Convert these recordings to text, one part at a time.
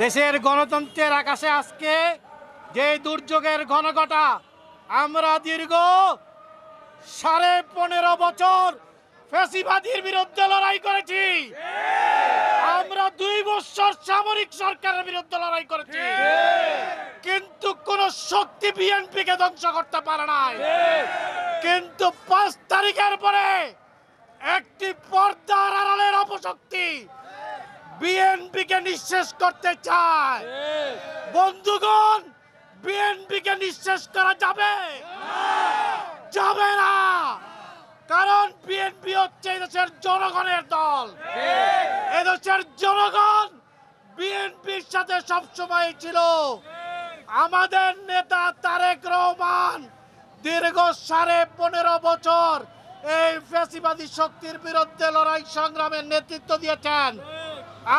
দেশের গণতন্ত্রের আকাশে আজকে যে দুর্যোগের ঘনঘটা আমরা দীর্ঘ 15.5 বছর ফ্যাসিবাদীর বিরুদ্ধে লড়াই করেছি। আমরা 2 বছর সামরিক সরকারের বিরুদ্ধে লড়াই করেছি, কিন্তু কোন শক্তি বিএনপিকে ধ্বংস করতে পারে নাই। কিন্তু 5 তারিখের পরে একটি পর্দার আড়ালের অপশক্তি বিএনপিকে নিঃশেষ করতে চায়। বন্ধুগণ, বিএনপিকে নিঃশেষ করা যাবে যাবে না, কারণ বিএনপি হচ্ছে এদেশের জনগণের দল। এদেশের জনগণ বিএনপির সাথে সবসময় ছিল। আমাদের নেতা তারেক রহমান দীর্ঘ 15.5 বছর এই ফ্যাসিবাদী শক্তির বিরুদ্ধে লড়াই সংগ্রামের নেতৃত্ব দিয়েছেন।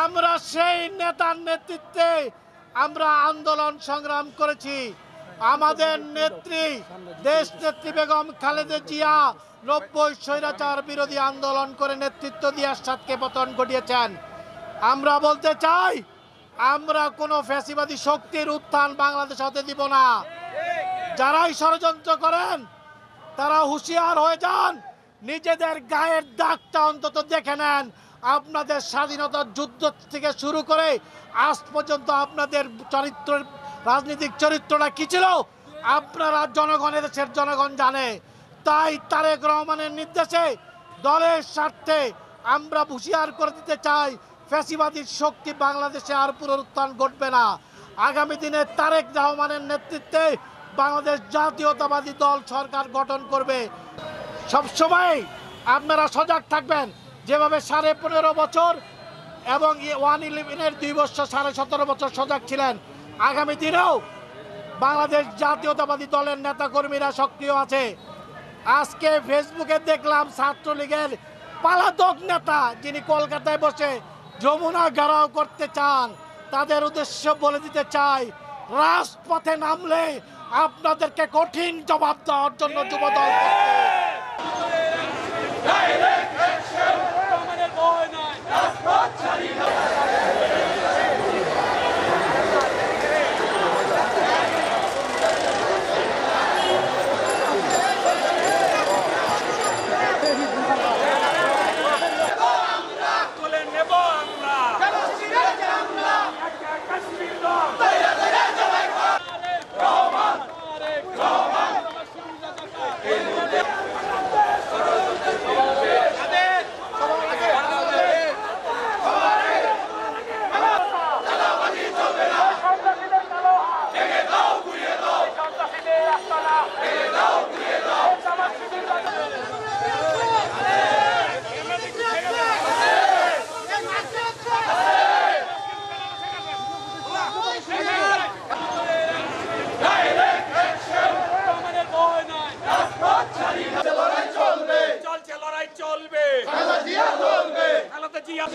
আমরা সেই নেতার নেতৃত্বে আমরা আন্দোলন সংগ্রাম করেছি। আমাদের নেত্রী দেশ নেত্রী বেগম খালেদা জিয়া 90 স্বৈরাচার বিরোধী আন্দোলন করে নেতৃত্ব দিয়ে এরশাদকে পতন ঘটিয়েছেন। আমরা বলতে চাই, আমরা কোনো ফ্যাসিবাদী শক্তির উত্থান বাংলাদেশ হতে দিব না। যারাই ষড়যন্ত্র করেন তারা হুঁশিয়ার হয়ে যান, নিজেদের গায়ের দাগটা অন্তত দেখে নেন। আপনাদের স্বাধীনতার যুদ্ধ থেকে শুরু করে আজ পর্যন্ত আপনাদের চরিত্রের রাজনৈতিক চরিত্রটা কি ছিল আপনারা জনগণের দেশের জনগণ জানে। তাই তারেক রহমানের নির্দেশে দলের স্বার্থে আমরা হুঁশিয়ার করে দিতে চাই, ফ্যাসিবাদী শক্তি বাংলাদেশে আর পুনরুত্থান ঘটবে না। আগামী দিনে তারেক রহমানের নেতৃত্বে বাংলাদেশ জাতীয়তাবাদী দল সরকার গঠন করবে। সবসময় আপনারা সজাগ থাকবেন, যেভাবে 15.5 বছর এবং 111-এর 2 বছর 17.5 বছর সজাগ ছিলেন। আগামী দিনেও বাংলাদেশ জাতীয়তাবাদী দলের নেতাকর্মীরা সক্রিয় আছে। আজকে ফেসবুকে দেখলাম ছাত্রলীগের পলাতক নেতা যিনি কলকাতায় বসে যমুনা ঘেরাও করতে চান, তাদের উদ্দেশ্য বলে দিতে চাই, রাজপথে নামলে আপনাদেরকে কঠিন জবাব দেওয়ার জন্য যুবদল চলবে, খালেদা জিয়া চলবে, খালেদা জিয়া